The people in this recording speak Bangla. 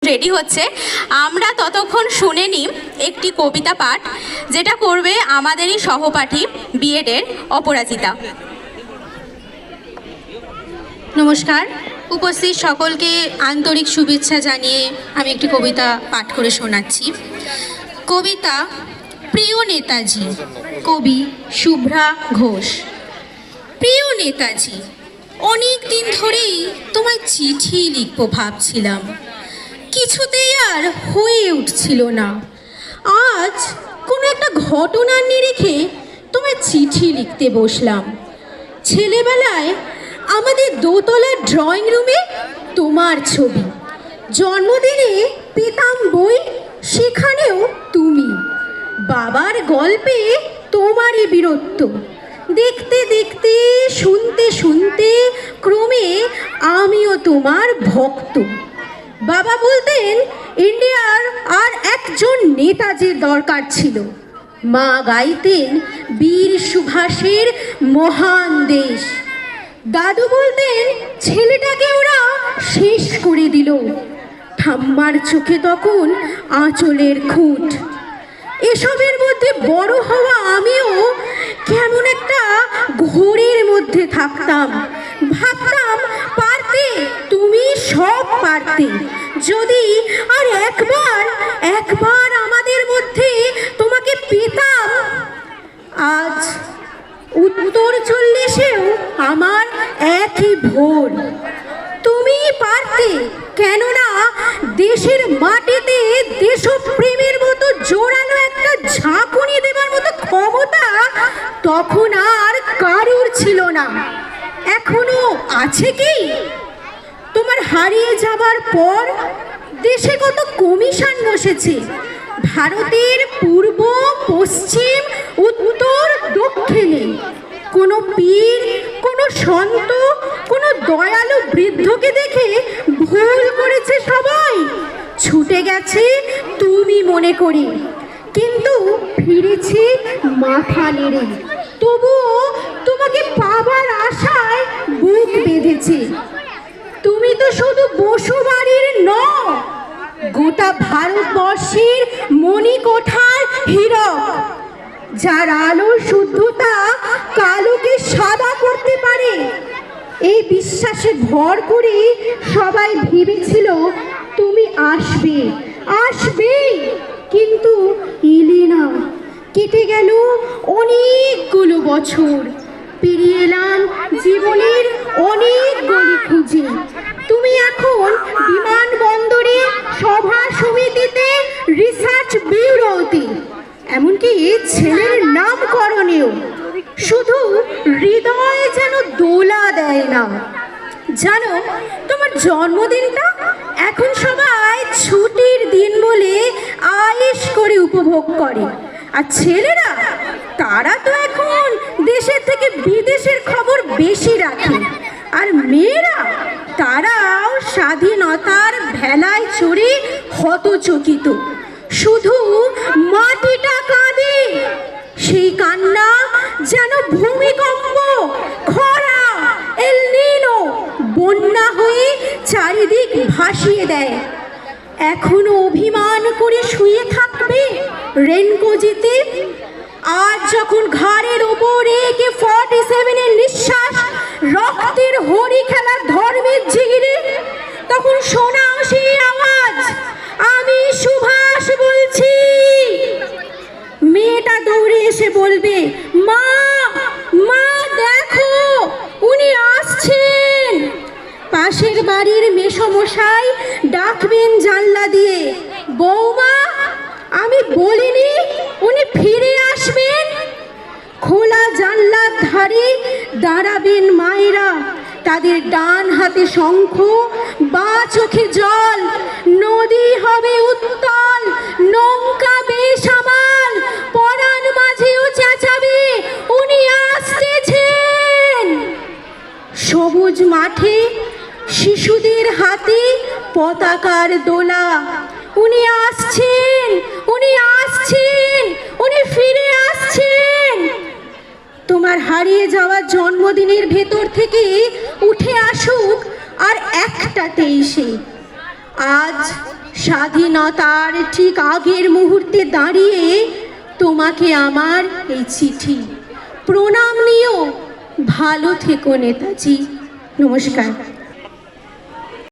রেডি হচ্ছে, আমরা ততক্ষণ শুনে নিই একটি কবিতা পাঠ, যেটা করবে আমাদেরই সহপাঠী বিএডের অপরাজিতা। নমস্কার, উপস্থিত সকলকে আন্তরিক শুভেচ্ছা জানিয়ে আমি একটি কবিতা পাঠ করে শোনাচ্ছি। কবিতা প্রিয় নেতাজি, কবি শুভ্রা ঘোষ। প্রিয় নেতাজি, অনেক দিন ধরেই তোমায় চিঠি লিখবো ভাবছিলাম, কিছুতেই আর হয়ে উঠছিল না। আজ কোনো একটা ঘটনার নিরিখে তোমায় চিঠি লিখতে বসলাম। ছেলেবেলায় আমাদের দোতলার ড্রয়িং রুমে তোমার ছবি, জন্মদিনে পেতাম বই, সেখানেও তুমি। বাবার গল্পে তোমারই বীরত্ব, দেখতে দেখতে শুনতে শুনতে ক্রমে আমিও তোমার ভক্ত। বাবা বলতেন ইন্ডিয়ার আর একজন নেতাজির দরকার ছিল, মা গাইতেন বীর সুভাষের মহান দেশ। দাদু বলতেন ছেলেটাকে ওরা শেষ করে দিল, ঠাম্মার চোখে তখন আঁচলের খুঁট। এসবের মধ্যে বড় হওয়া আমিও কেমন একটা ঘোরের মধ্যে থাকতাম, ভাবতাম পারতে, তুমি সব পারতে, যদি আর একবার আমাদের মধ্যে তোমাকে পেতাম। আজ উত্তর 40-এও আমার একই ভোর। তুমি পারতে, কেননা দেশের মাটিতে দেশপ্রেমের মতো জোরালো একটা ঝাঁকুনি দেবার মতো ক্ষমতা তখন আর কারুর ছিল না। এখনো আছে কি? তোমার হারিয়ে যাবার পর দেশে কত কমিশন বসেছে, ভারতের পূর্ব, পশ্চিম, উত্তর, দক্ষিণে। কোনো পীর, কোনো সন্ত, কোনো দয়ালু বৃদ্ধকে দেখে ভুল করেছে সবাই, ছুটে গেছে তুমি মনে করি, কিন্তু ফিরেছে মাথা নেড়ে। তবুও তোমাকে পাবার আশায় বুক বেঁধেছে। তুমি তো শুধু বসুবাড়ির নও, গোটা ভারতবর্ষের মণিকোঠার হীরক, যার আলোর শুদ্ধতা কালোকে সাদা করতে পারে। এই বিশ্বাসে ভর করে সবাই ভেবেছিল তুমি আসবে, কিন্তু এলে না। কেটে গেল অনেকগুলো বছর, পেরিয়ে এলাম জীবনের অনেক গলি খুঁজে। তুমি এখন বিমানবন্দরে, সভা সমিতিতে, রিসার্চ ব্যুরোতে, এমনকি ছেলের নামকরণেও। শুধু হৃদয় যেন দোলা দেয় না। জানো, তোমার জন্মদিনটা এখন সবাই ছুটির দিন বলে আয়েশ করে উপভোগ করে, আর ছেলেরা, তারা তো এখন দেশের থেকে বিদেশের খবর বেশি রাখে। আর মেয়েরা, তারাও স্বাধীনতার ভেলায় চড়ে হতচকিত। শুধু মাটিটা কাঁদে, সেই কান্না যেন ভূমিকম্প, খরা, এল নিনো, বন্যা হয়ে চারিদিক ভাসিয়ে দেয়। এখনো অভিমান করে শুয়ে থাকবে রেনকোজিতে? আজ যখন ঘাড়ের ওপর AK-47-এর নিঃশ্বাস রক্তের হরি খেলার ধর্মের জিগিরে, তখন শোনাও সেই আওয়াজ, আমি সুভাষ বলছি। মেয়েটা দৌড়ে এসে বলবে, মা, মা দেখো, উনি আসছেন। পাশের বাড়ির মেসমশাই ডাকবেন জানলা দিয়ে, বৌমা, আমি বলিনি উনি ফিরে আসবেন? খোলা জানলার ধারে দাঁড়াবেন মায়েরা, তাদের ডান হাতে শঙ্খ, বা চোখে জল। নদী হবে উত্তাল, নৌকা বেসামাল, পরাণ মাঝেও চেঁচাবে, উনি আসতেছেন। সবুজ মাঠে শিশুদের হাতে পতাকার দোলা, উনি আসছেন, উনি আসছেন, উনি ফিরে আসছেন। তোমার হারিয়ে যাওয়া জন্মদিনের ভেতর থেকে উঠে আসুক আর একটা 23-এ। আজ স্বাধীনতার ঠিক আগের মুহূর্তে দাঁড়িয়ে তোমাকে আমার এই চিঠি। প্রণাম নিও, ভালো থেকো নেতাজি। নমস্কার।